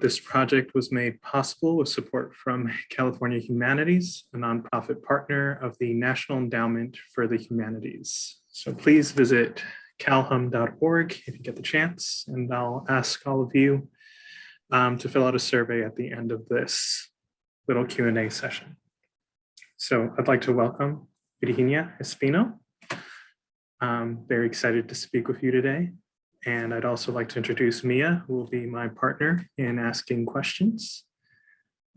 This project was made possible with support from California Humanities, a nonprofit partner of the National Endowment for the Humanities. So please visit calhum.org if you get the chance, and I'll ask all of you to fill out a survey at the end of this little Q&A session. So I'd like to welcome Virginia Espino. I'm very excited to speak with you today. And I'd also like to introduce Mia, who will be my partner in asking questions.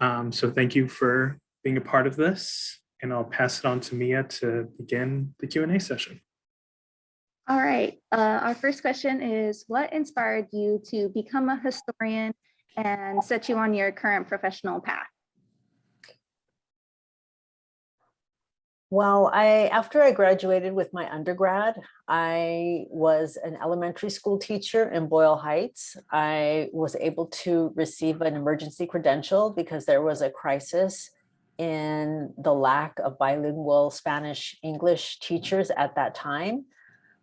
So thank you for being a part of this, and I'll pass it on to Mia to begin the Q&A session. All right, our first question is, what inspired you to become a historian and set you on your current professional path? Well, after I graduated with my undergrad, I was an elementary school teacher in Boyle Heights. I was able to receive an emergency credential because there was a crisis in the lack of bilingual Spanish-English teachers at that time.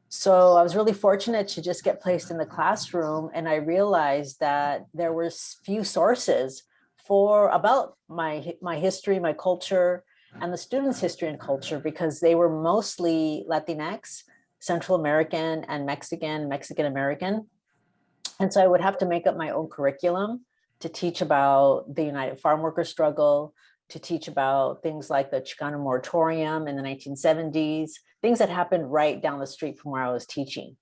So I was really fortunate to just get placed in the classroom, and I realized that there were few sources about my history, my culture, and the students' history and culture, because they were mostly Latinx, Central American, and Mexican American. And so I would have to make up my own curriculum to teach about the United Farm Worker struggle, to teach about things like the Chicano moratorium in the 1970s, things that happened right down the street from where I was teaching.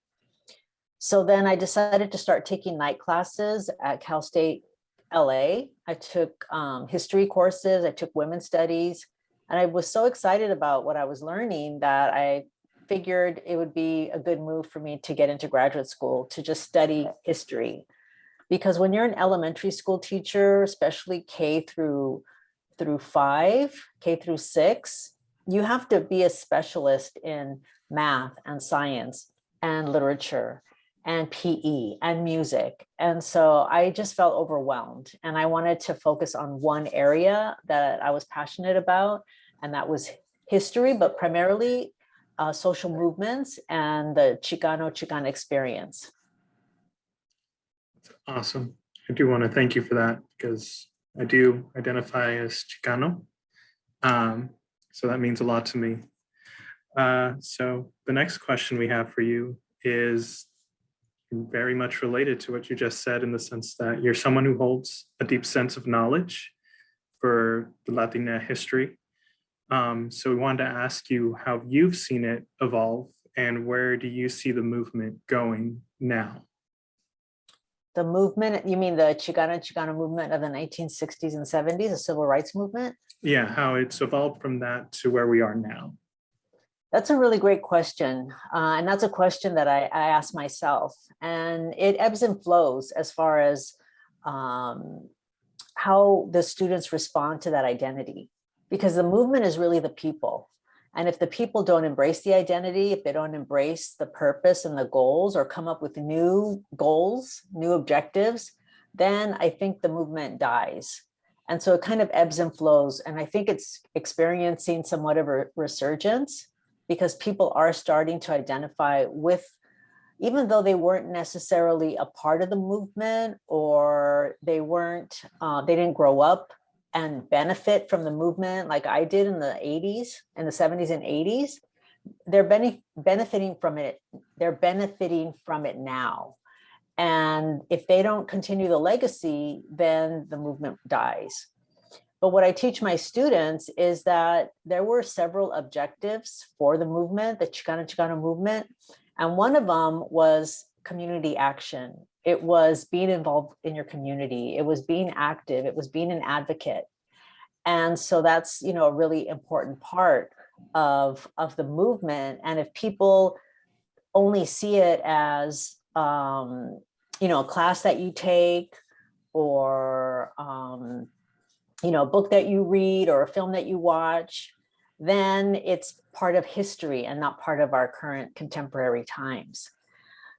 So then I decided to start taking night classes at Cal State LA. I took history courses, I took women's studies, and I was so excited about what I was learning that I figured it would be a good move for me to get into graduate school to just study history. Because when you're an elementary school teacher, especially K through 5, K through 6, you have to be a specialist in math and science and literature and PE and music. And so I just felt overwhelmed, and I wanted to focus on one area that I was passionate about, and that was history, but primarily social movements and the Chicana experience. Awesome. I do want to thank you for that, because I do identify as Chicano. So that means a lot to me. So the next question we have for you is very much related to what you just said, in the sense that you're someone who holds a deep sense of knowledge for the Latina history. So we wanted to ask you how you've seen it evolve, and where do you see the movement going now? The movement, you mean the Chicana movement of the 1960s and 70s, the civil rights movement? Yeah, how it's evolved from that to where we are now. That's a really great question. And that's a question that I ask myself. And it ebbs and flows as far as how the students respond to that identity. Because the movement is really the people. And if the people don't embrace the identity, if they don't embrace the purpose and the goals, or come up with new goals, new objectives, then I think the movement dies. And so it kind of ebbs and flows. And I think it's experiencing somewhat of a resurgence, because people are starting to identify with, even though they weren't necessarily a part of the movement, or they didn't grow up and benefit from the movement like I did in the 80s, in the 70s and 80s, they're benefiting from it. They're benefiting from it now. And if they don't continue the legacy, then the movement dies. But what I teach my students is that there were several objectives for the movement, the Chicano movement. And one of them was community action. It was being involved in your community. It was being active. It was being an advocate. And so that's, a really important part of the movement. And if people only see it as, a class that you take, or, a book that you read, or a film that you watch, then it's part of history and not part of our current contemporary times.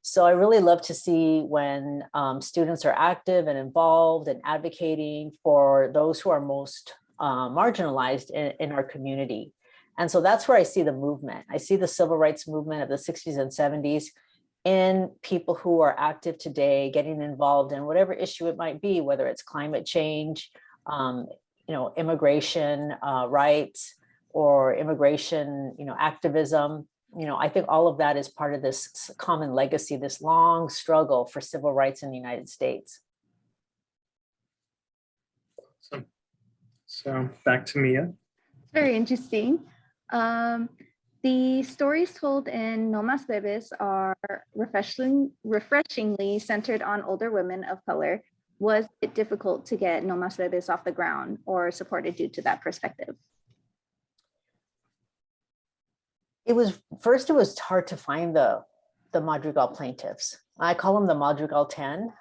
So I really love to see when students are active and involved and advocating for those who are most marginalized in our community. And so that's where I see the movement. I see the civil rights movement of the 60s and 70s in people who are active today, getting involved in whatever issue it might be, whether it's climate change, immigration rights, or immigration, activism. I think all of that is part of this common legacy, this long struggle for civil rights in the United States. Awesome. So back to Mia. Very interesting. The stories told in No Mas Bebés are refreshingly centered on older women of color. Was it difficult to get No Mas Bebés off the ground or supported due to that perspective? It was hard to find the Madrigal plaintiffs. I call them the Madrigal 10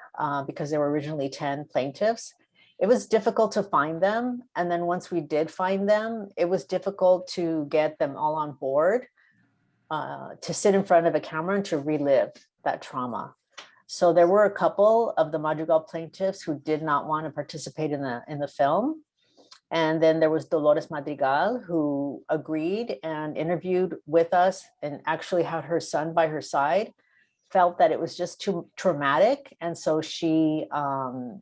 because there were originally 10 plaintiffs. It was difficult to find them. And then once we did find them, it was difficult to get them all on board to sit in front of a camera and to relive that trauma. So there were a couple of the Madrigal plaintiffs who did not want to participate in the film. And then there was Dolores Madrigal, who agreed and interviewed with us and actually had her son by her side, felt that it was just too traumatic. And so she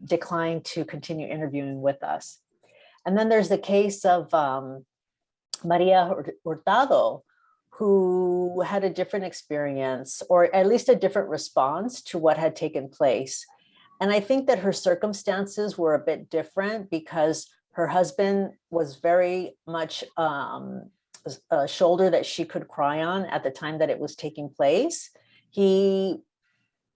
declined to continue interviewing with us. And then there's the case of Maria Hurtado, who had a different experience, or at least a different response to what had taken place. And I think that her circumstances were a bit different because her husband was very much a shoulder that she could cry on at the time that it was taking place. He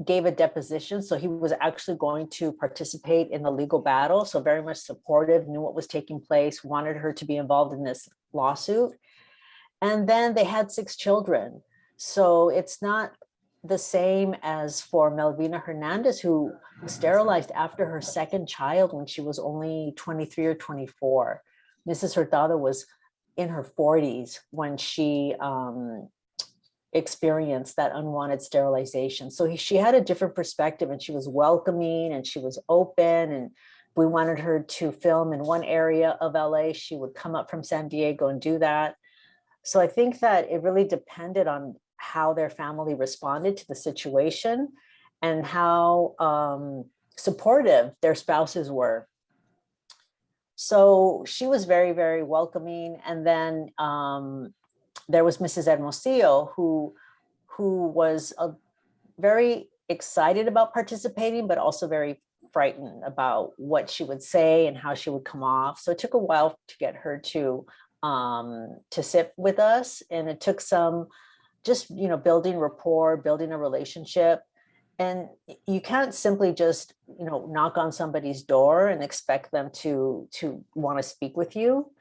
gave a deposition, so he was actually going to participate in the legal battle. So very much supportive, knew what was taking place, wanted her to be involved in this lawsuit. And then they had 6 children. So it's not the same as for Melvina Hernandez, who was sterilized after her second child when she was only 23 or 24. Mrs. Hurtado was in her 40s when she experienced that unwanted sterilization. So she had a different perspective, and she was welcoming and she was open, and we wanted her to film in one area of LA. She would come up from San Diego and do that. So I think that it really depended on how their family responded to the situation and how supportive their spouses were. So she was very, very welcoming. And then there was Mrs. Hermosillo, who was very excited about participating, but also very frightened about what she would say and how she would come off. So it took a while to get her to sit with us. And it took some just, building rapport, building a relationship. And you can't simply just, knock on somebody's door and expect them to want to speak with you.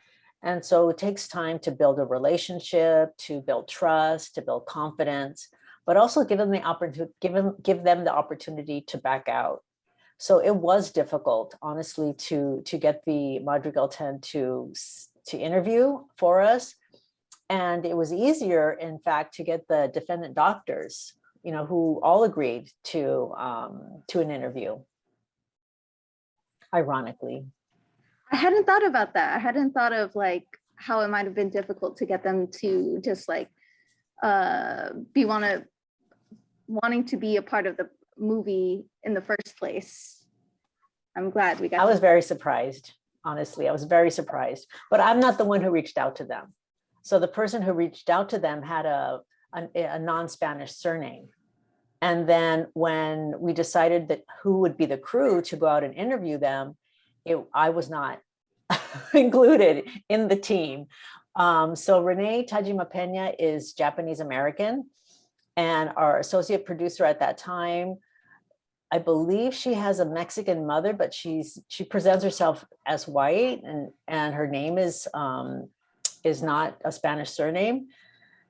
And so it takes time to build a relationship, to build trust, to build confidence, but also give them the opportunity to back out. So it was difficult, honestly, to get the Madrigal 10 to interview for us. And it was easier, in fact, to get the defendant doctors, who all agreed to an interview, ironically. I hadn't thought about that. I hadn't thought of how it might have been difficult to get them to just be wanting to be a part of the movie in the first place. I'm glad we got. I was very surprised, honestly. I was very surprised, but I'm not the one who reached out to them. So the person who reached out to them had a non-Spanish surname. And then when we decided that who would be the crew to go out and interview them, I was not included in the team. So Renee Tajima Pena is Japanese American, and our associate producer at that time, I believe she has a Mexican mother, but she presents herself as white, and her name is not a Spanish surname.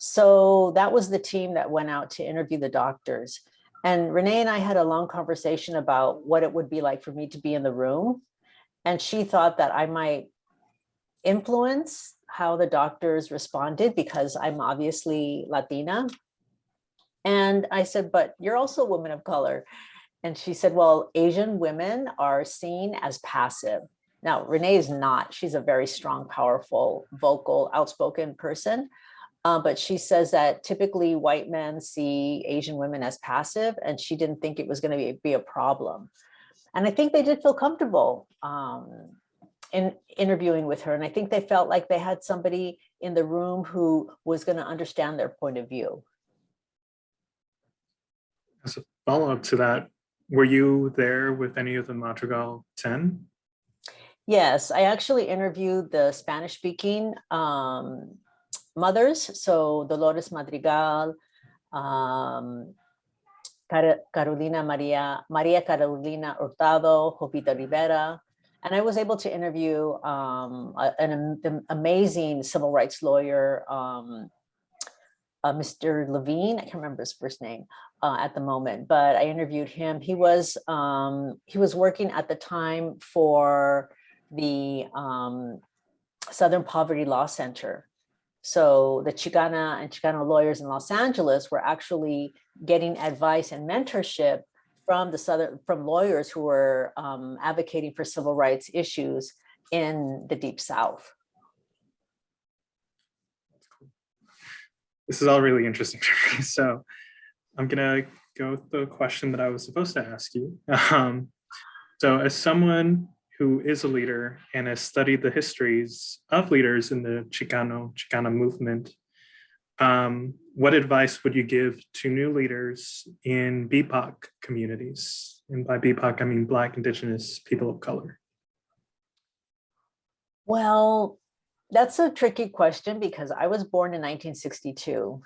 So that was the team that went out to interview the doctors. And Renee and I had a long conversation about what it would be like for me to be in the room. And she thought that I might influence how the doctors responded because I'm obviously Latina. And I said, but you're also a woman of color. And she said, well, Asian women are seen as passive. Now, Renee is not. She's a very strong, powerful, vocal, outspoken person. But she says that typically white men see Asian women as passive, and she didn't think it was going to be a problem. And I think they did feel comfortable in interviewing with her. And I think they felt like they had somebody in the room who was going to understand their point of view. As a follow-up to that, were you there with any of the Madrigal 10? Yes, I actually interviewed the Spanish-speaking mothers. So Dolores Madrigal, Carolina Maria Carolina Hurtado, Jovita Rivera. And I was able to interview an amazing civil rights lawyer, Mr. Levine. I can't remember his first name at the moment, but I interviewed him. He was working at the time for the Southern Poverty Law Center. So the Chicana and Chicano lawyers in Los Angeles were actually getting advice and mentorship from lawyers who were advocating for civil rights issues in the Deep South. This is all really interesting to me. So I'm gonna go with the question that I was supposed to ask you. So as someone who is a leader and has studied the histories of leaders in the Chicana movement, what advice would you give to new leaders in BIPOC communities? And by BIPOC, I mean Black, Indigenous, people of color. Well, that's a tricky question because I was born in 1962.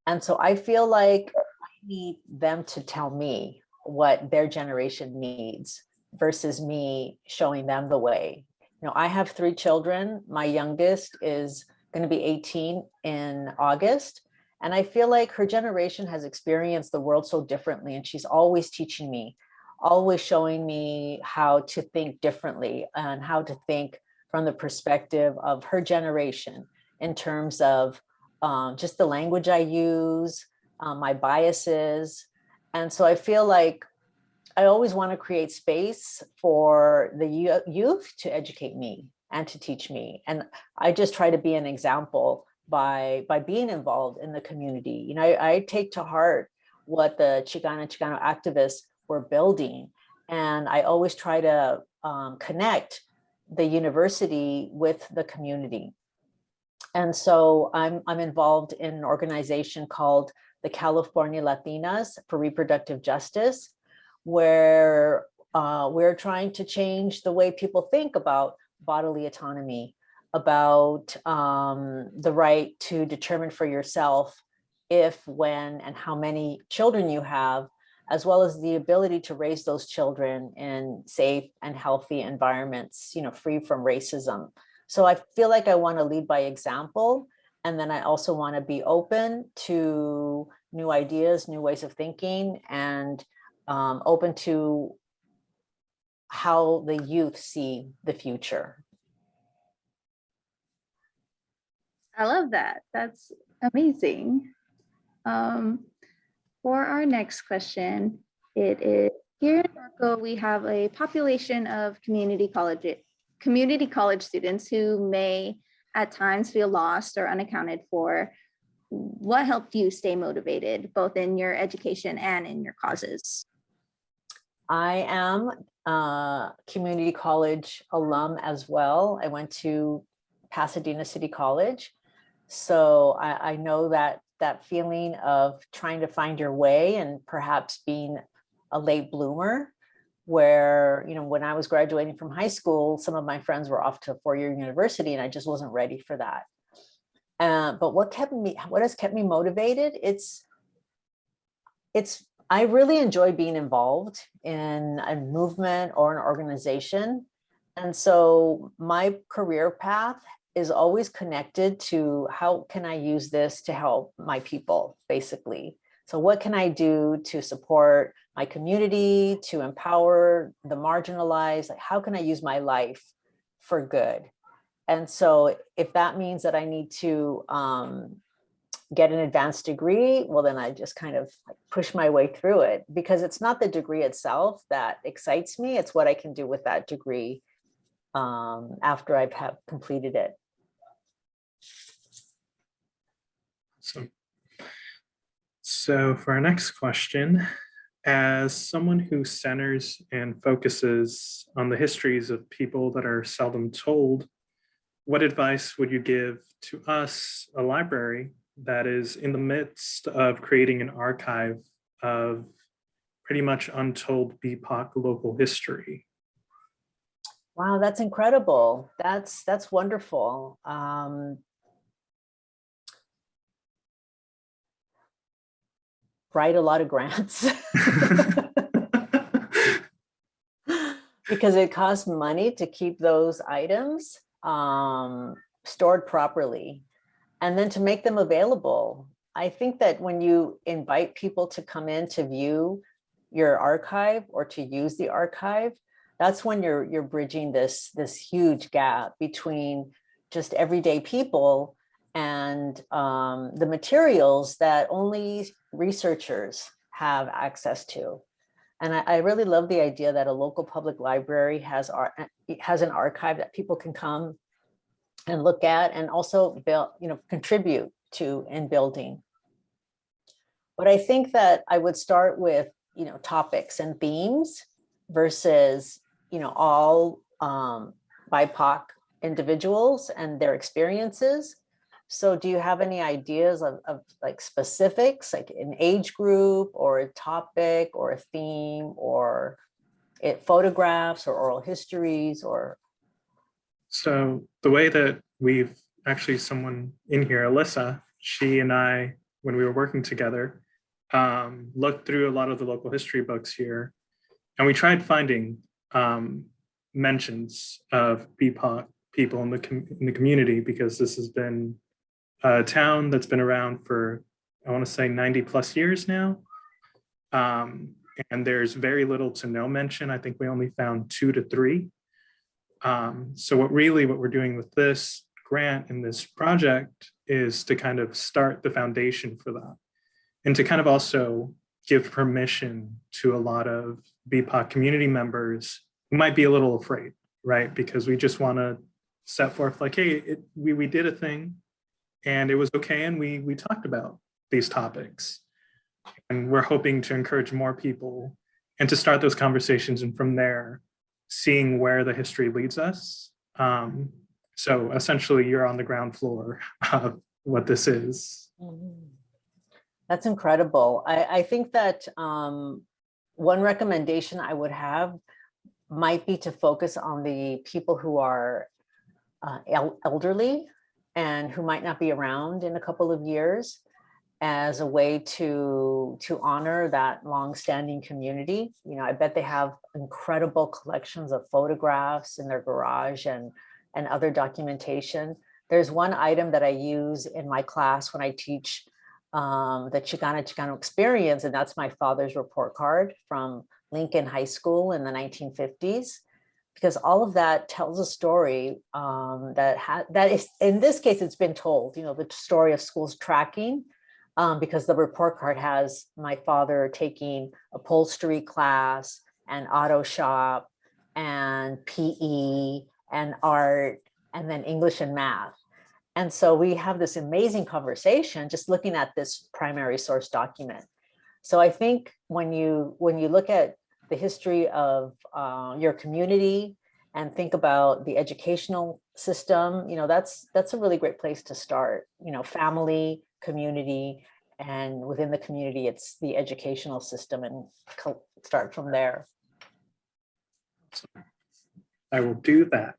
And so I feel like I need them to tell me what their generation needs versus me showing them the way. You know, I have 3 children. My youngest is going to be 18 in August. And I feel like her generation has experienced the world so differently. And she's always teaching me, always showing me how to think differently and how to think from the perspective of her generation in terms of just the language I use, my biases. And so I feel like I always want to create space for the youth to educate me and to teach me. And I just try to be an example by being involved in the community. You know, I take to heart what the Chicano activists were building. And I always try to connect the university with the community. And so I'm involved in an organization called the California Latinas for Reproductive Justice, where we're trying to change the way people think about bodily autonomy, about the right to determine for yourself if, when, and how many children you have, as well as the ability to raise those children in safe and healthy environments, you know, free from racism. So I feel like I want to lead by example. And then I also want to be open to new ideas, new ways of thinking, and open to how the youth see the future. I love that. That's amazing. For our next question, it is, here in Norco, we have a population of community college students who may at times feel lost or unaccounted for. What helped you stay motivated, both in your education and in your causes? I am a community college alum as well. I went to Pasadena City College. So I know that feeling of trying to find your way and perhaps being a late bloomer, where, you know, when I was graduating from high school, some of my friends were off to a 4-year university and I just wasn't ready for that. But what has kept me motivated? I really enjoy being involved in a movement or an organization. And so my career path is always connected to how can I use this to help my people, basically. So what can I do to support my community, to empower the marginalized? Like, how can I use my life for good? And so if that means that I need to get an advanced degree, well, then I just kind of push my way through it, because it's not the degree itself that excites me. It's what I can do with that degree after I've completed it. So for our next question, as someone who centers and focuses on the histories of people that are seldom told, what advice would you give to us, a library that is in the midst of creating an archive of pretty much untold BIPOC local history? Wow, that's incredible. That's wonderful. Write a lot of grants because it costs money to keep those items stored properly and then to make them available. I think that when you invite people to come in to view your archive or to use the archive, that's when you're bridging this huge gap between just everyday people and the materials that only researchers have access to. And I really love the idea that a local public library has an archive that people can come and look at and also build, contribute to in building. But I think that I would start with, topics and themes versus, all BIPOC individuals and their experiences. So do you have any ideas of like specifics, like an age group or a topic or a theme or photographs or oral histories or? So the way that we've actually someone in here, Alyssa, she and I, when we were working together, looked through a lot of the local history books here, and we tried finding mentions of BIPOC people in the community, because this has been a town that's been around for, I want to say 90 plus years now. And there's very little to no mention. I think we only found 2 to 3. So what we're doing with this grant and this project is to kind of start the foundation for that, and to kind of also give permission to a lot of BIPOC community members who might be a little afraid, right? Because we just want to set forth like, hey, we did a thing and it was okay, and we talked about these topics. And we're hoping to encourage more people and to start those conversations, and from there, seeing where the history leads us. So essentially, you're on the ground floor of what this is. That's incredible. I think that one recommendation I would have might be to focus on the people who are elderly and who might not be around in a couple of years, as a way to honor that longstanding community. I bet they have incredible collections of photographs in their garage and other documentation. There's one item that I use in my class when I teach the Chicano experience, and that's my father's report card from Lincoln High School in the 1950s. Because all of that tells a story that is, in this case, it's been told, the story of schools tracking, because the report card has my father taking upholstery class and auto shop and PE and art and then English and math. And so we have this amazing conversation just looking at this primary source document. So I think when you look at the history of your community and think about the educational system, that's a really great place to start. Family, community, and within the community, it's the educational system, and start from there. I will do that.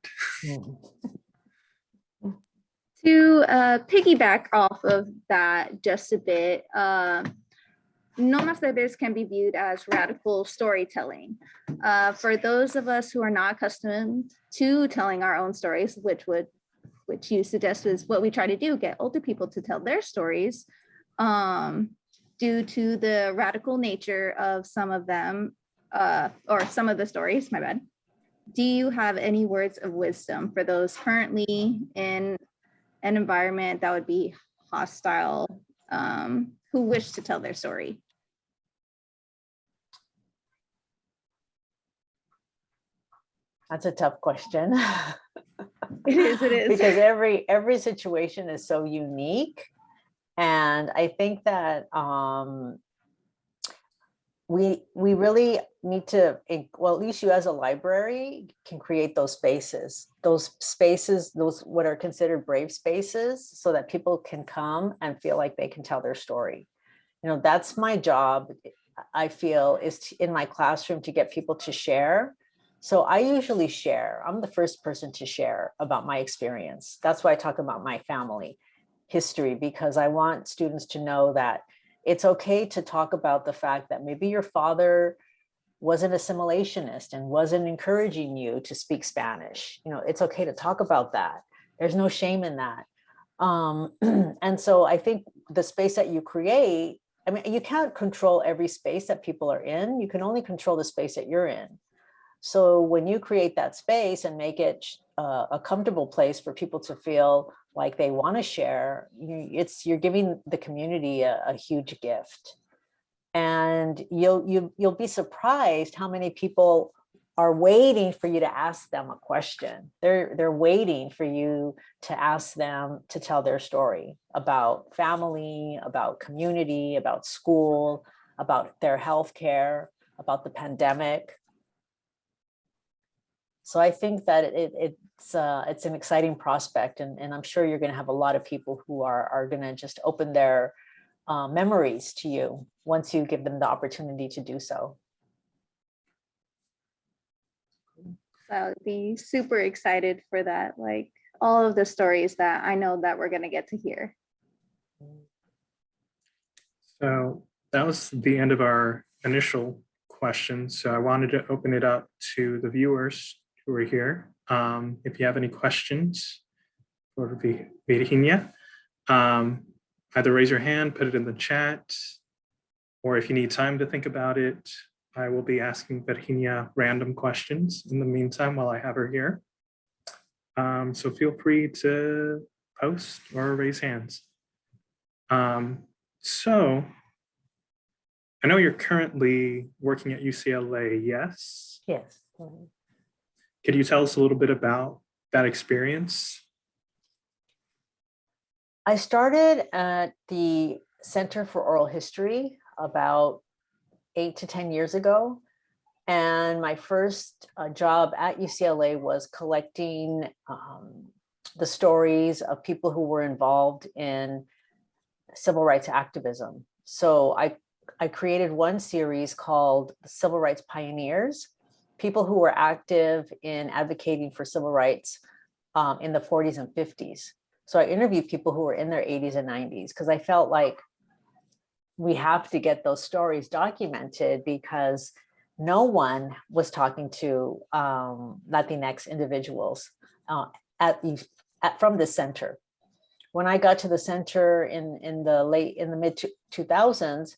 To piggyback off of that just a bit, No Más Bebés can be viewed as radical storytelling. For those of us who are not accustomed to telling our own stories, which you suggest is what we try to do, get older people to tell their stories, due to the radical nature of some of them, or some of the stories, my bad. Do you have any words of wisdom for those currently in an environment that would be hostile, who wish to tell their story? That's a tough question. It is. Because every situation is so unique. And I think that we really need to, well, at least you as a library can create those spaces, those what are considered brave spaces, so that people can come and feel like they can tell their story. You know, that's my job, I feel, is in my classroom to get people to share. So I usually share. I'm the first person to share about my experience. That's why I talk about my family history, because I want students to know that it's okay to talk about the fact that maybe your father was an assimilationist and wasn't encouraging you to speak Spanish. You know, it's okay to talk about that. There's no shame in that. And so I think the space that you create, I mean, you can't control every space that people are in. You can only control the space that you're in. So when you create that space and make it a comfortable place for people to feel like they want to share, you're giving the community a huge gift. And you'll be surprised how many people are waiting for you to ask them a question. They're waiting for you to ask them to tell their story about family, about community, about school, about their healthcare, about the pandemic. So I think that it's an exciting prospect, and I'm sure you're going to have a lot of people who are going to just open their memories to you once you give them the opportunity to do so. So I would be super excited for that, like all of the stories that I know that we're going to get to hear. So that was the end of our initial questions. So I wanted to open it up to the viewers who are here. If you have any questions for Virginia, either raise your hand, put it in the chat, or if you need time to think about it, I will be asking Virginia random questions in the meantime while I have her here. So feel free to post or raise hands. So I know you're currently working at UCLA, yes? Yes. Could you tell us a little bit about that experience? I started at the Center for Oral History about 8 to 10 years ago. And my first job at UCLA was collecting the stories of people who were involved in civil rights activism. So I created one series called Civil Rights Pioneers, people who were active in advocating for civil rights in the 40s and 50s. So I interviewed people who were in their 80s and 90s, because I felt like we have to get those stories documented, because no one was talking to Latinx individuals from the center. When I got to the center in the mid 2000s,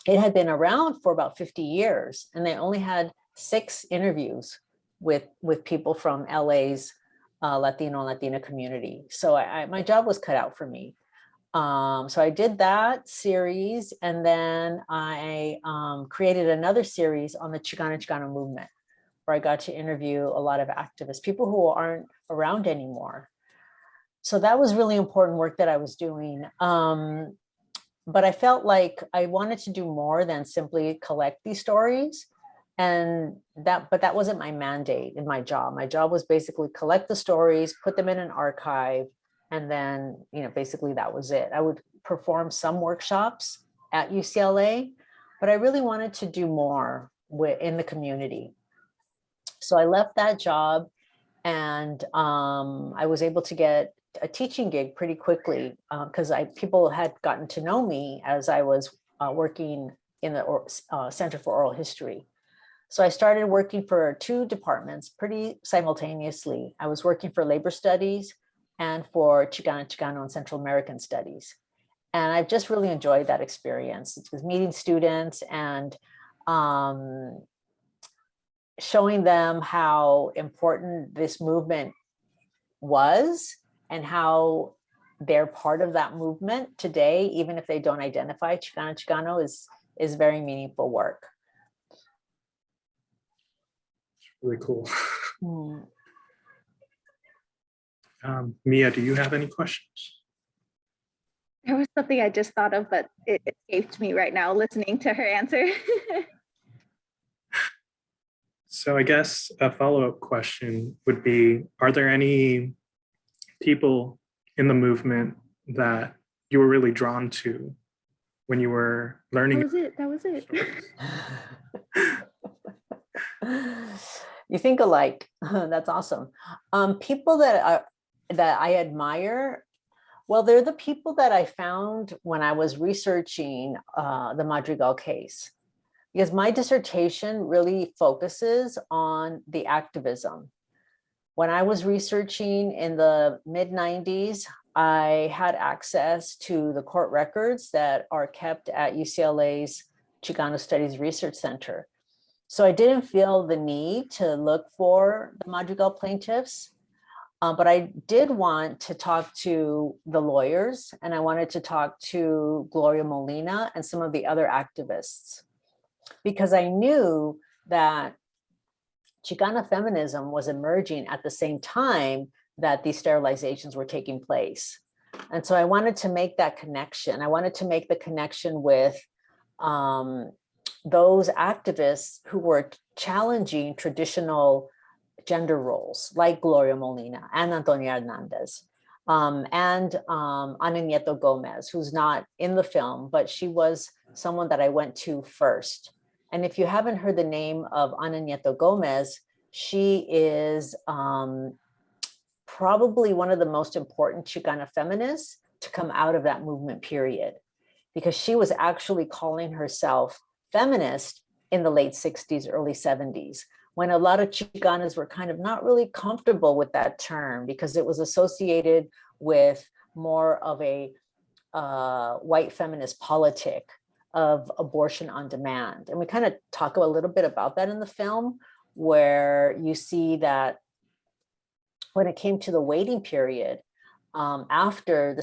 it had been around for about 50 years, and they only had 6 interviews with people from LA's Latino and Latina community. So my job was cut out for me. So I did that series, and then I created another series on the Chicano movement, where I got to interview a lot of activists, people who aren't around anymore. So that was really important work that I was doing. But I felt like I wanted to do more than simply collect these stories. But that wasn't my mandate in my job. My job was basically collect the stories, put them in an archive, and then, basically that was it. I would perform some workshops at UCLA, but I really wanted to do more in the community. So I left that job, and I was able to get a teaching gig pretty quickly, because people had gotten to know me as I was working in the Center for Oral History. So I started working for 2 departments pretty simultaneously. I was working for labor studies and for Chicano and Central American studies. And I've just really enjoyed that experience. It was meeting students and showing them how important this movement was, and how they're part of that movement today, even if they don't identify Chicano is very meaningful work. Really cool. Mia, do you have any questions? There was something I just thought of, but it escaped me right now listening to her answer. So I guess a follow-up question would be, are there any people in the movement that you were really drawn to when you were That learning? was it. That was it. You think alike. That's awesome. People that I admire, well, they're the people that I found when I was researching the Madrigal case, because my dissertation really focuses on the activism. When I was researching in the mid-90s, I had access to the court records that are kept at UCLA's Chicano Studies Research Center. So I didn't feel the need to look for the Madrigal plaintiffs, but I did want to talk to the lawyers, and I wanted to talk to Gloria Molina and some of the other activists, because I knew that Chicana feminism was emerging at the same time that these sterilizations were taking place. And so I wanted to make that connection. I wanted to make the connection with those activists who were challenging traditional gender roles, like Gloria Molina and Antonia Hernandez, and Ana Nieto Gomez, who's not in the film, but she was someone that I went to first. And if you haven't heard the name of Ana Nieto Gomez, she is probably one of the most important Chicana feminists to come out of that movement period, because she was actually calling herself feminist in the late 60s, early 70s, when a lot of Chicanas were kind of not really comfortable with that term because it was associated with more of a white feminist politic of abortion on demand. And we kind of talk a little bit about that in the film, where you see that when it came to the waiting period, after the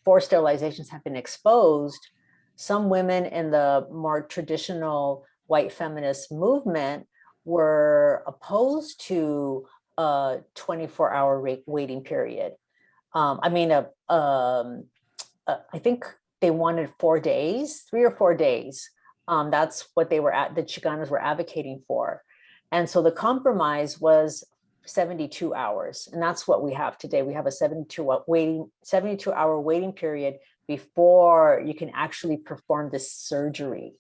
forced sterilizations have been exposed, some women in the more traditional white feminist movement were opposed to a 24-hour waiting period. I think they wanted 4 days, 3 or 4 days. That's what the Chicanas were advocating for. And so the compromise was 72 hours. And that's what we have today. We have a 72-hour waiting period before you can actually perform this surgery.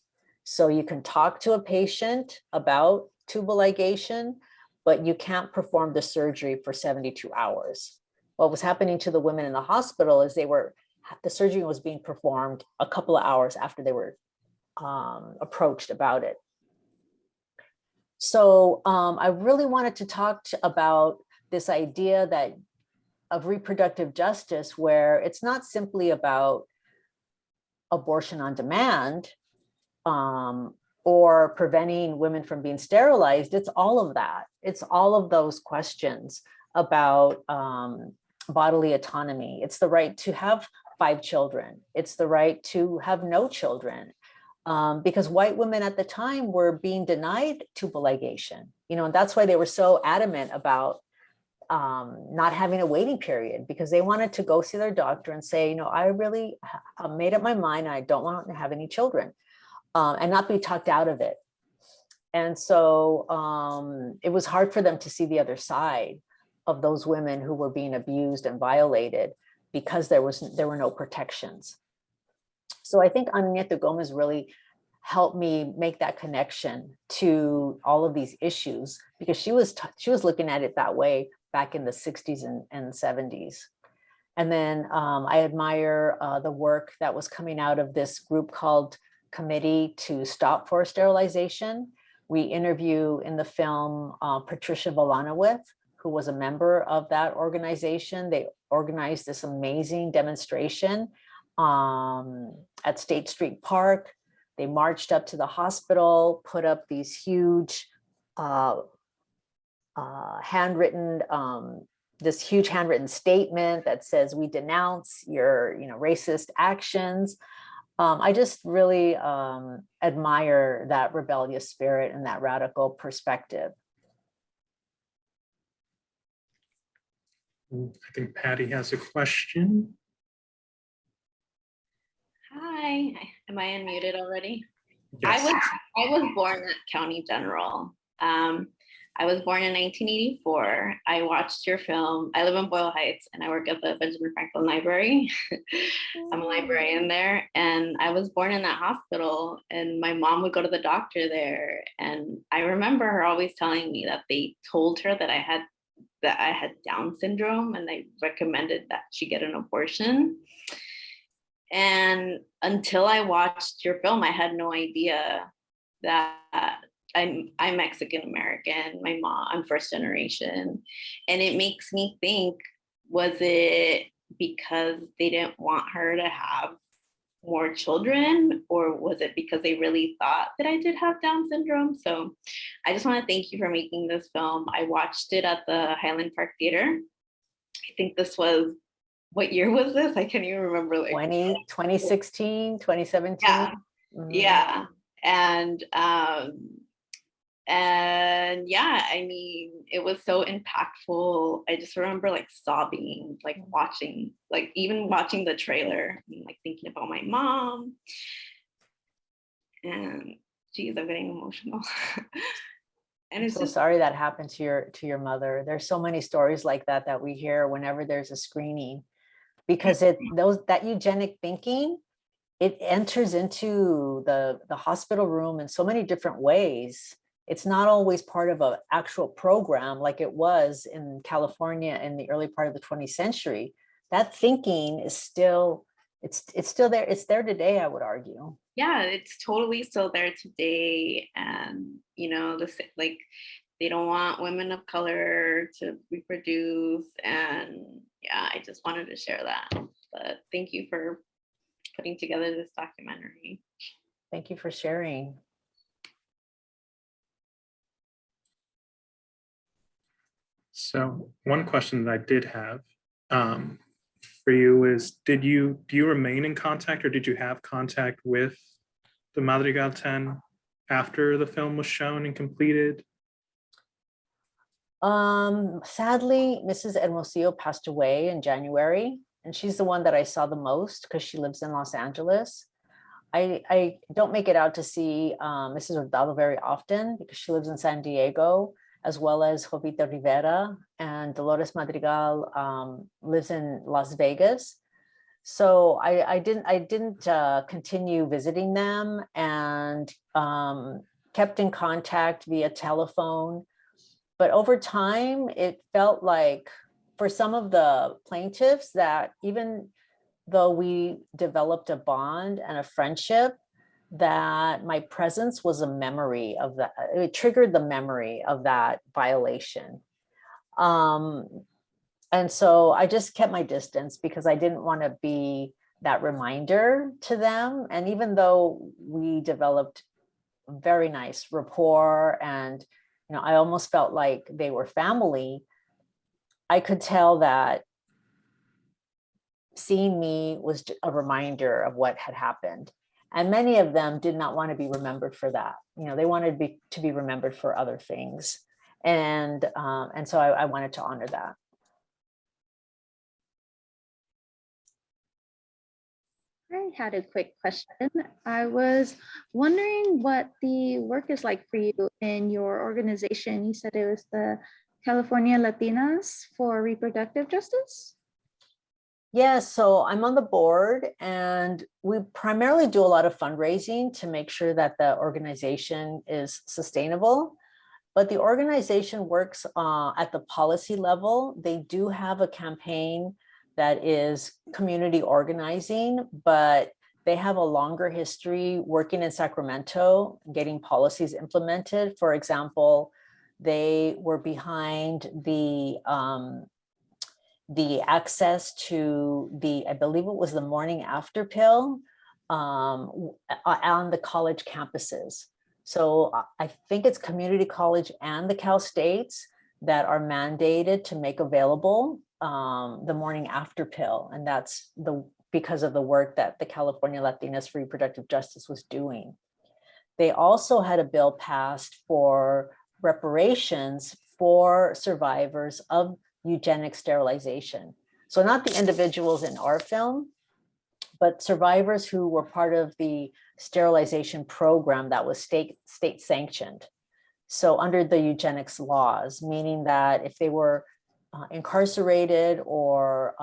So you can talk to a patient about tubal ligation, but you can't perform the surgery for 72 hours. What was happening to the women in the hospital is the surgery was being performed a couple of hours after they were approached about it. So I really wanted to talk about this idea of reproductive justice, where it's not simply about abortion on demand or preventing women from being sterilized. It's all of that. It's all of those questions about bodily autonomy. It's the right to have 5 children. It's the right to have no children. Because white women at the time were being denied tubal ligation, and that's why they were so adamant about not having a waiting period, because they wanted to go see their doctor and say, I really made up my mind. I don't want to have any children, and not be talked out of it. And so it was hard for them to see the other side of those women who were being abused and violated because there were no protections. So I think Ana Nieto Gomez really helped me make that connection to all of these issues, because she was looking at it that way back in the 60s and 70s. And then I admire the work that was coming out of this group called Committee to Stop Forced Sterilization. We interview in the film Patricia Volanowith, who was a member of that organization. They organized this amazing demonstration at State Street Park. They marched up to the hospital, put up these huge handwritten statement that says, "We denounce your racist actions." I just really admire that rebellious spirit and that radical perspective. I think Patty has a question. Hi, am I unmuted already? Yes. I was born at County General. I was born in 1984. I watched your film. I live in Boyle Heights and I work at the Benjamin Franklin Library. I'm a librarian there, and I was born in that hospital, and my mom would go to the doctor there. And I remember her always telling me that they told her that I had Down syndrome and they recommended that she get an abortion. And until I watched your film, I had no idea that I'm Mexican American. My mom, I'm first generation. And it makes me think, was it because they didn't want her to have more children, or was it because they really thought that I did have Down syndrome? So I just want to thank you for making this film. I watched it at the Highland Park Theater. I think this was, what year was this? I can't even remember. Like 2016, 2017. Yeah. Mhm. Yeah. And yeah, I mean, it was so impactful. I just remember like sobbing, like watching, like even watching the trailer, and, like thinking about my mom. And geez, I'm getting emotional. And I'm it's so just, sorry that happened to your mother. There's so many stories like that we hear whenever there's a screening, because that eugenic thinking, it enters into the hospital room in so many different ways. It's not always part of an actual program like it was in California in the early part of the 20th century. That thinking is still, it's still there. It's there today, I would argue. yeah, it's totally still there today. And like, they don't want women of color to reproduce. And yeah, I just wanted to share that. But thank you for putting together this documentary. Thank you for sharing. So one question that I did have for you is, do you remain in contact, or did you have contact with the Madrigal 10 after the film was shown and completed? Sadly, Mrs. Hermosillo passed away in January, and she's the one that I saw the most because she lives in Los Angeles. I don't make it out to see Mrs. Hurtado very often because she lives in San Diego, as well as Jovita Rivera, and Dolores Madrigal lives in Las Vegas. So I didn't continue visiting them, and kept in contact via telephone. But over time, it felt like for some of the plaintiffs that even though we developed a bond and a friendship, that my presence was a memory of that. It triggered the memory of that violation. And so I just kept my distance because I didn't want to be that reminder to them. And even though we developed very nice rapport, and I almost felt like they were family, I could tell that seeing me was a reminder of what had happened. And many of them did not want to be remembered for that. They wanted to be remembered for other things. And so I wanted to honor that. I had a quick question. I was wondering what the work is like for you in your organization. You said it was the California Latinas for Reproductive Justice? Yeah, so I'm on the board, and we primarily do a lot of fundraising to make sure that the organization is sustainable. But the organization works at the policy level. They do have a campaign that is community organizing, but they have a longer history working in Sacramento, getting policies implemented. For example, they were behind the access to I believe it was the morning after pill on the college campuses. So I think it's community college and the Cal States that are mandated to make available the morning after pill. And that's because of the work that the California Latinas for Reproductive Justice was doing. They also had a bill passed for reparations for survivors of eugenic sterilization. So not the individuals in our film, but survivors who were part of the sterilization program that was state sanctioned. So under the eugenics laws, meaning that if they were incarcerated or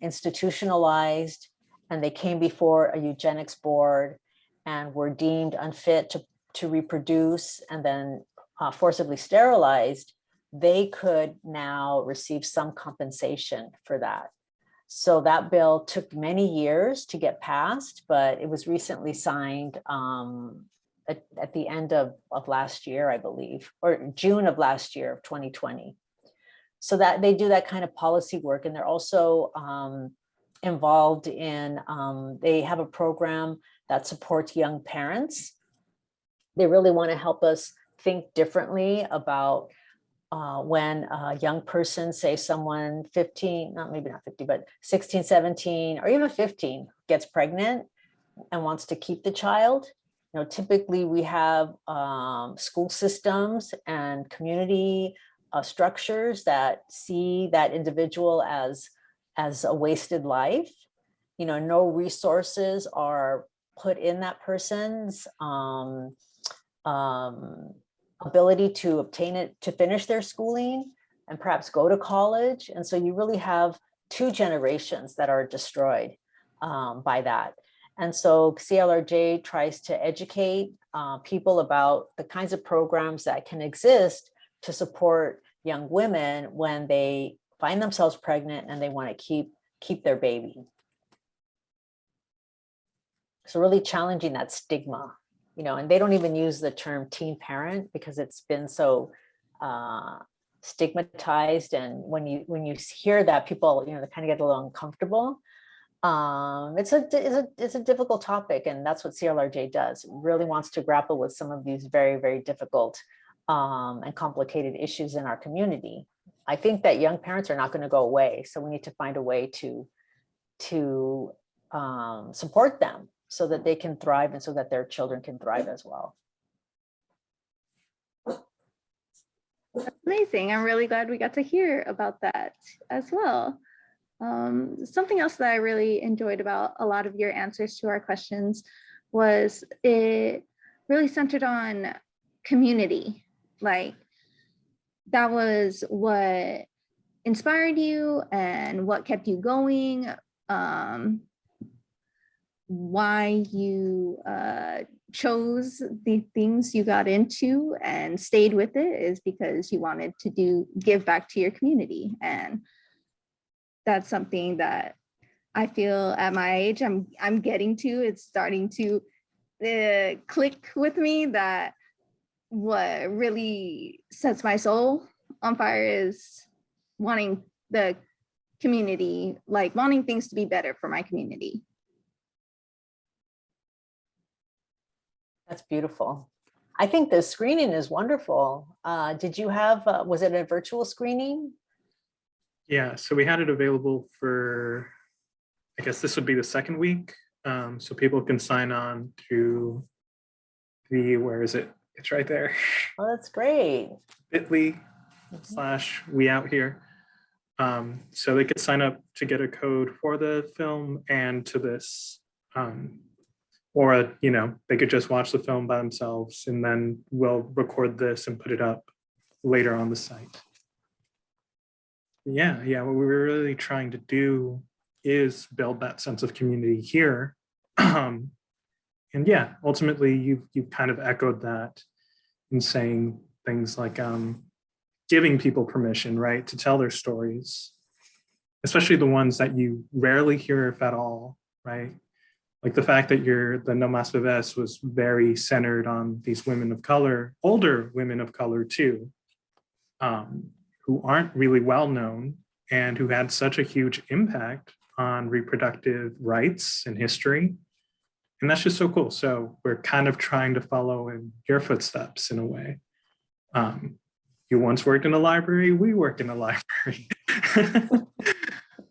institutionalized, and they came before a eugenics board and were deemed unfit to reproduce and then forcibly sterilized, they could now receive some compensation for that. So that bill took many years to get passed, but it was recently signed at the end of last year, I believe, or June of last year of 2020. So that they do that kind of policy work. And they're also involved in, they have a program that supports young parents. They really want to help us think differently about when a young person, say someone 15, maybe not 50, but 16, 17, or even 15 gets pregnant and wants to keep the child. You know, typically we have school systems and community structures that see that individual as a wasted life. You know, no resources are put in that person's ability to obtain it, to finish their schooling and perhaps go to college. And so you really have two generations that are destroyed by that. And so CLRJ tries to educate people about the kinds of programs that can exist to support young women when they find themselves pregnant and they want to keep their baby. So really challenging that stigma, you know, and they don't even use the term teen parent because it's been so stigmatized. And when you hear that, people, you know, they kind of get a little uncomfortable. It's a difficult topic, and that's what CLRJ does. It really wants to grapple with some of these very, very difficult and complicated issues in our community. I think that young parents are not going to go away, so we need to find a way to support them so that they can thrive and so that their children can thrive as well. Amazing. I'm really glad we got to hear about that as well. Something else that I really enjoyed about a lot of your answers to our questions was it really centered on community. Like, that was what inspired you and what kept you going. Why you chose the things you got into and stayed with it is because you wanted to give back to your community. And that's something that I feel at my age I'm getting to. It's starting to click with me that what really sets my soul on fire is wanting the community, like wanting things to be better for my community. That's beautiful. I think the screening is wonderful. Did you have, was it a virtual screening? Yeah, so we had it available for, I guess this would be the second week. So people can sign on through where is it? It's right there. Oh, that's great. bit.ly/weouthere. So they could sign up to get a code for the film and to this. Or, you know, they could just watch the film by themselves and then we'll record this and put it up later on the site. Yeah, what we were really trying to do is build that sense of community here. And yeah, ultimately you've kind of echoed that in saying things like giving people permission, right, to tell their stories, especially the ones that you rarely hear, if at all, right? Like the fact that the No Mas Bebés was very centered on these women of color, older women of color too, who aren't really well known and who had such a huge impact on reproductive rights and history. And that's just so cool. So we're kind of trying to follow in your footsteps in a way. You once worked in a library, we worked in a library.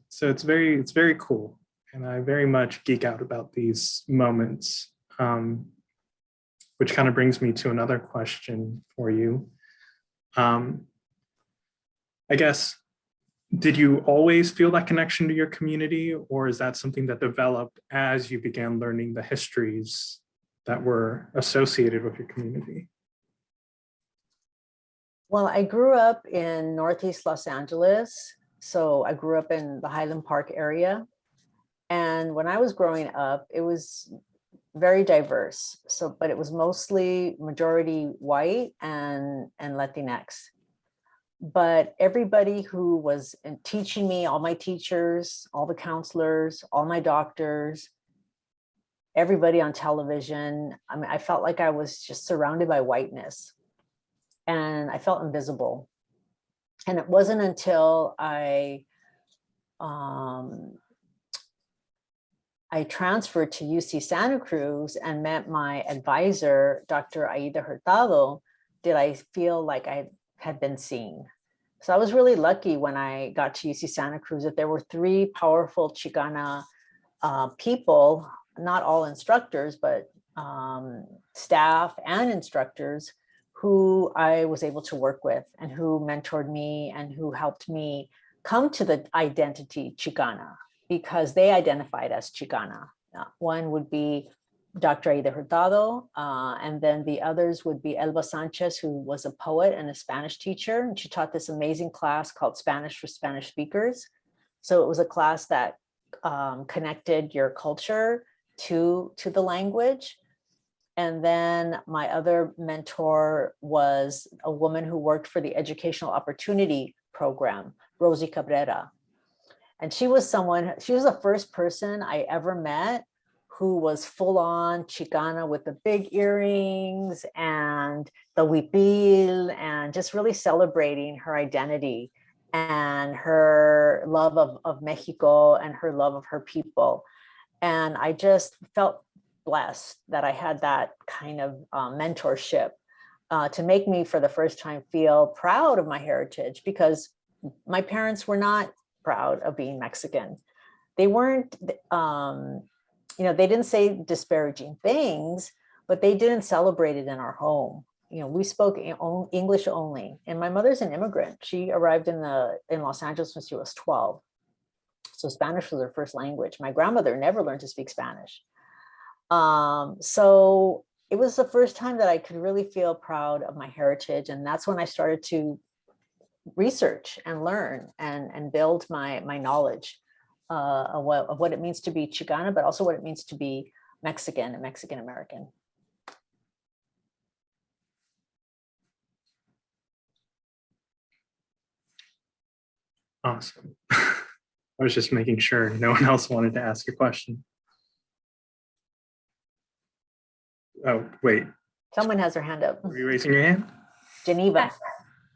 So it's very cool. And I very much geek out about these moments, which kind of brings me to another question for you. I guess Did you always feel that connection to your community, or is that something that developed as you began learning the histories that were associated with your community? Well, I grew up in Northeast Los Angeles. So I grew up in the Highland Park area. And when I was growing up, it was very diverse. So, but it was mostly majority white and Latinx. But everybody who was teaching me, all my teachers, all the counselors, all my doctors, everybody on television, I mean, I felt like I was just surrounded by whiteness and I felt invisible. And it wasn't until I transferred to UC Santa Cruz and met my advisor, Dr. Aida Hurtado, did I feel like I had been seen. So I was really lucky when I got to UC Santa Cruz that there were 3 powerful Chicana people, not all instructors, but staff and instructors who I was able to work with and who mentored me and who helped me come to the identity Chicana, because they identified as Chicana. One would be Dr. Aida Hurtado, and then the others would be Elba Sanchez, who was a poet and a Spanish teacher. And she taught this amazing class called Spanish for Spanish Speakers. So it was a class that connected your culture to the language. And then my other mentor was a woman who worked for the Educational Opportunity Program, Rosie Cabrera. And she was the first person I ever met who was full on Chicana with the big earrings and the huipil and just really celebrating her identity and her love of Mexico and her love of her people. And I just felt blessed that I had that kind of mentorship to make me for the first time feel proud of my heritage, because my parents were not proud of being Mexican. They weren't, they didn't say disparaging things, but they didn't celebrate it in our home. We spoke English only. And my mother's an immigrant. She arrived in Los Angeles when she was 12. So Spanish was her first language. My grandmother never learned to speak Spanish. So it was the first time that I could really feel proud of my heritage. And that's when I started to research and learn and build my knowledge of what it means to be Chicana, but also what it means to be Mexican and Mexican American. Awesome. I was just making sure no one else wanted to ask a question. Oh, wait. Someone has their hand up. Are you raising your hand? Geneva.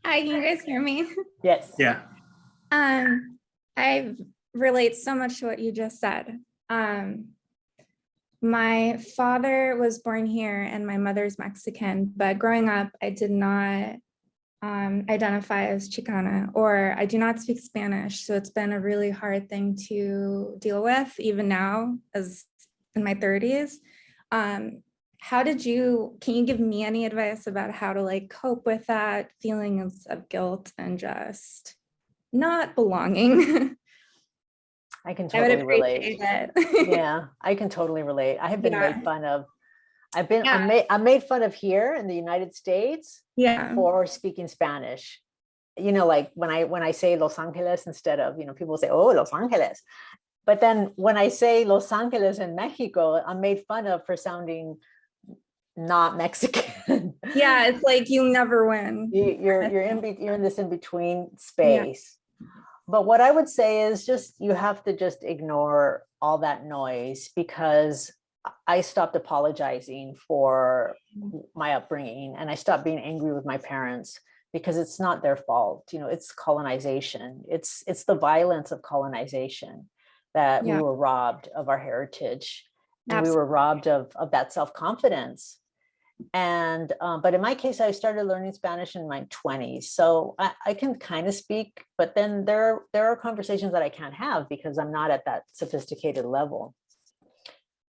Hi, can you guys hear me? Yes. Yeah. I relate so much to what you just said. My father was born here and my mother's Mexican, but growing up, I did not identify as Chicana, or I do not speak Spanish. So it's been a really hard thing to deal with, even now as in my 30s. Can you give me any advice about how to cope with that feeling of guilt and just not belonging? I can totally relate. It. Yeah, I can totally relate. I have been made fun of. I'm made fun of here in the United States for speaking Spanish. Like when I say Los Angeles instead of, people say, oh, Los Angeles. But then when I say Los Angeles in Mexico, I'm made fun of for sounding not Mexican. Yeah, it's like you never win. You're in this in-between space. Yeah. But what I would say is you have to just ignore all that noise, because I stopped apologizing for my upbringing and I stopped being angry with my parents, because it's not their fault. It's colonization. It's the violence of colonization that we were robbed of our heritage. And we were robbed of that self-confidence. And but in my case, I started learning Spanish in my 20s. So I can kind of speak, but then there are conversations that I can't have because I'm not at that sophisticated level.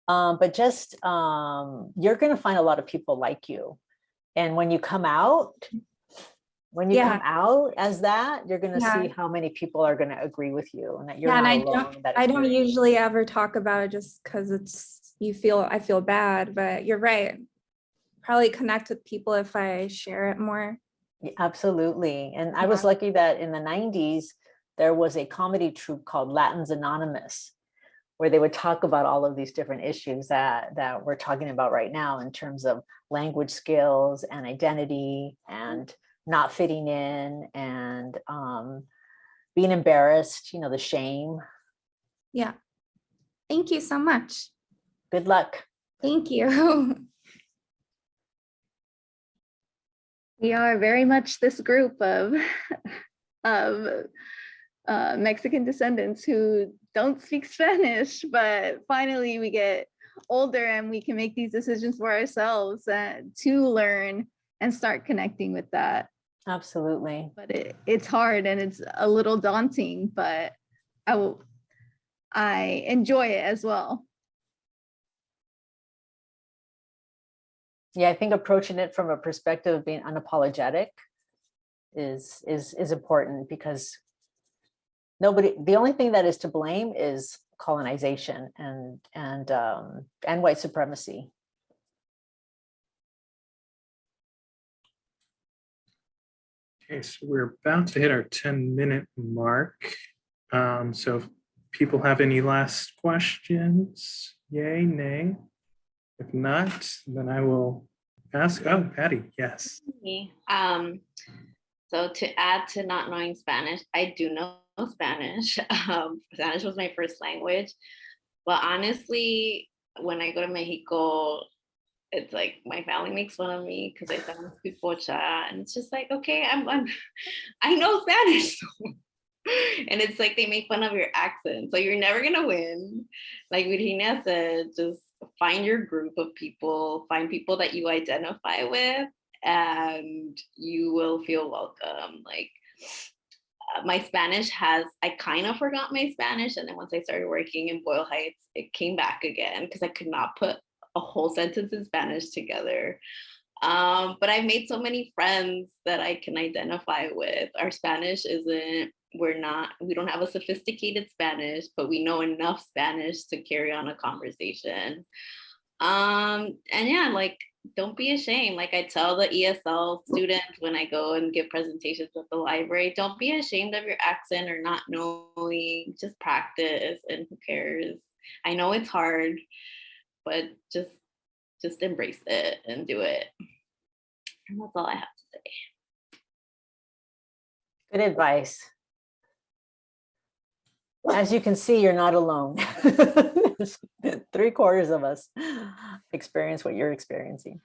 But just you're going to find a lot of people like you. And when you come out, When you Yeah. come out as that, you're going to Yeah. see how many people are going to agree with you and that you're Yeah, and not I alone don't in that I don't experience. usually ever talk about it just because I feel bad, but you're right. Probably connect with people if I share it more. Yeah, absolutely. And I Yeah. was lucky that in the 90s, there was a comedy troupe called Latins Anonymous, where they would talk about all of these different issues that we're talking about right now in terms of language skills and identity and not fitting in and being embarrassed, you know, the shame. Yeah. Thank you so much. Good luck. Thank you. We are very much this group of of Mexican descendants who don't speak Spanish, but finally we get older and we can make these decisions for ourselves to learn and start connecting with that. Absolutely. But it's hard and it's a little daunting, but I enjoy it as well. Yeah, I think approaching it from a perspective of being unapologetic is important, because the only thing that is to blame is colonization and white supremacy. Okay, so we're about to hit our 10-minute mark. So if people have any last questions, yay, nay? If not, then I will ask. Oh, Patty, yes. So to add to not knowing Spanish, I do know Spanish. Spanish was my first language. But honestly, when I go to Mexico, it's like my family makes fun of me because I sound pipocha, and it's just like, okay, I know Spanish. And it's like they make fun of your accent, so you're never gonna win. Like Virginia said, just find your group of people, find people that you identify with, and you will feel welcome. Like my Spanish I kind of forgot my Spanish, and then once I started working in Boyle Heights, it came back again because I could not put a whole sentence in Spanish together. But I've made so many friends that I can identify with. Our Spanish we don't have a sophisticated Spanish, but we know enough Spanish to carry on a conversation. And yeah, like, don't be ashamed. Like I tell the ESL students when I go and give presentations at the library, don't be ashamed of your accent or not knowing, just practice, and who cares? I know it's hard, but just embrace it and do it. And that's all I have to say. Good advice. As you can see, you're not alone. 3/4 of us experience what you're experiencing.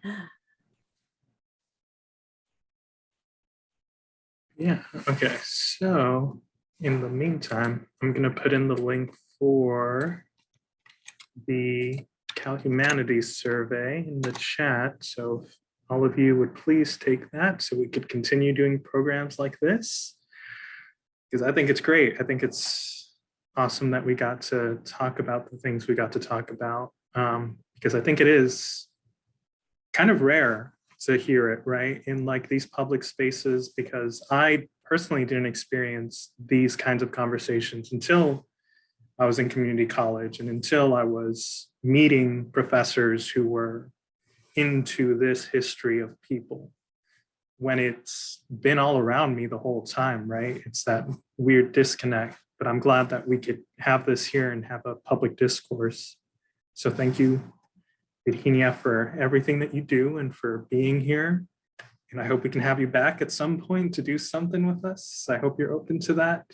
Yeah, okay. So in the meantime, I'm going to put in the link for the Cal Humanities survey in the chat. So if all of you would please take that so we could continue doing programs like this, because I think it's great. I think it's awesome that we got to talk about the things we got to talk about, because I think it is kind of rare to hear it, right, in like these public spaces, because I personally didn't experience these kinds of conversations until I was in community college and until I was meeting professors who were into this history of people, when it's been all around me the whole time, right? It's that weird disconnect, but I'm glad that we could have this here and have a public discourse. So thank you, Virginia, for everything that you do and for being here. And I hope we can have you back at some point to do something with us. I hope you're open to that.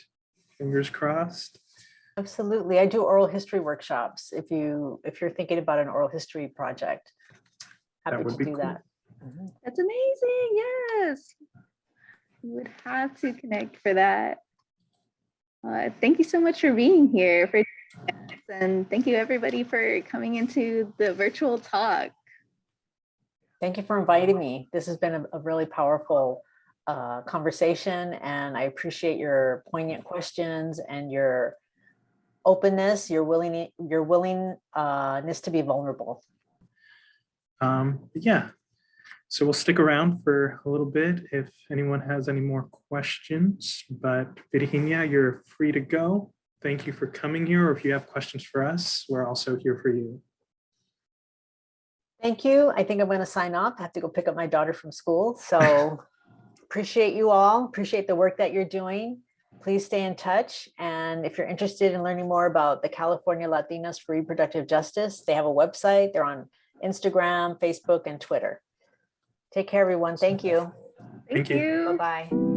Fingers crossed. Absolutely. I do oral history workshops. If you're thinking about an oral history project, happy to do that. That's amazing. Yes. We would have to connect for that. Thank you so much for being here. And thank you everybody for coming into the virtual talk. Thank you for inviting me. This has been a really powerful conversation, and I appreciate your poignant questions and your openness, your willingness to be vulnerable. Yeah. So we'll stick around for a little bit if anyone has any more questions, but Virginia, you're free to go. Thank you for coming here, or if you have questions for us, we're also here for you. Thank you. I think I'm going to sign off. I have to go pick up my daughter from school. So appreciate you all. Appreciate the work that you're doing. Please stay in touch. And if you're interested in learning more about the California Latinas for Reproductive Justice, they have a website. They're on Instagram, Facebook, and Twitter. Take care, everyone. Thank you. Thank you. Bye-bye.